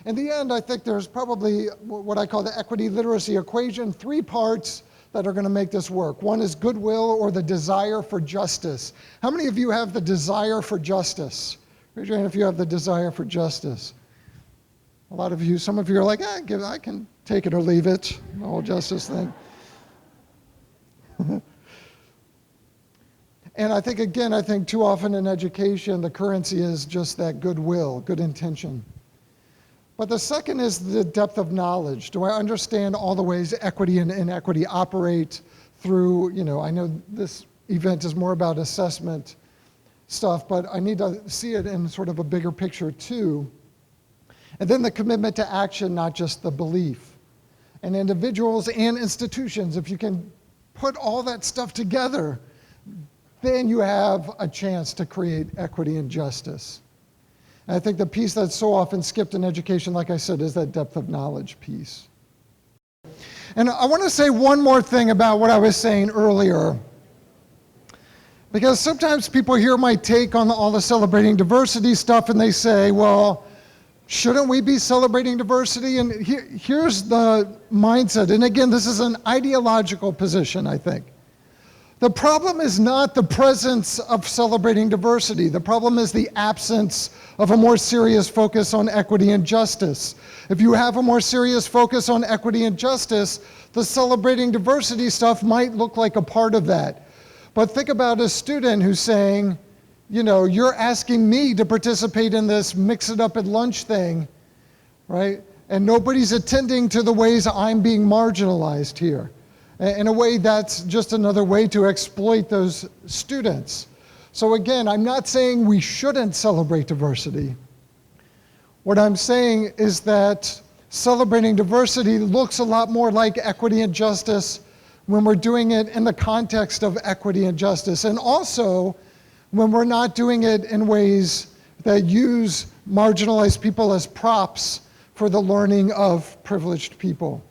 In the end, I think there's probably what I call the equity literacy equation, 3 parts that are going to make this work. One is goodwill or the desire for justice. How many of you have the desire for justice? Raise your hand if you have the desire for justice. A lot of you, some of you are like, I can take it or leave it, the whole justice thing. And I think too often in education, the currency is just that goodwill, good intention. But the second is the depth of knowledge. Do I understand all the ways equity and inequity operate through, I know this event is more about assessment stuff, but I need to see it in sort of a bigger picture too. And then the commitment to action, not just the belief. And individuals and institutions, if you can put all that stuff together, then you have a chance to create equity and justice. And I think the piece that's so often skipped in education, like I said, is that depth of knowledge piece. And I want to say one more thing about what I was saying earlier, because sometimes people hear my take on all the celebrating diversity stuff and they say, well, shouldn't we be celebrating diversity? And here's the mindset. And again, this is an ideological position, I think. The problem is not the presence of celebrating diversity. The problem is the absence of a more serious focus on equity and justice. If you have a more serious focus on equity and justice, the celebrating diversity stuff might look like a part of that. But think about a student who's saying, you're asking me to participate in this mix it up at lunch thing, right? And nobody's attending to the ways I'm being marginalized here. In a way, that's just another way to exploit those students. So again, I'm not saying we shouldn't celebrate diversity. What I'm saying is that celebrating diversity looks a lot more like equity and justice when we're doing it in the context of equity and justice. And also, when we're not doing it in ways that use marginalized people as props for the learning of privileged people.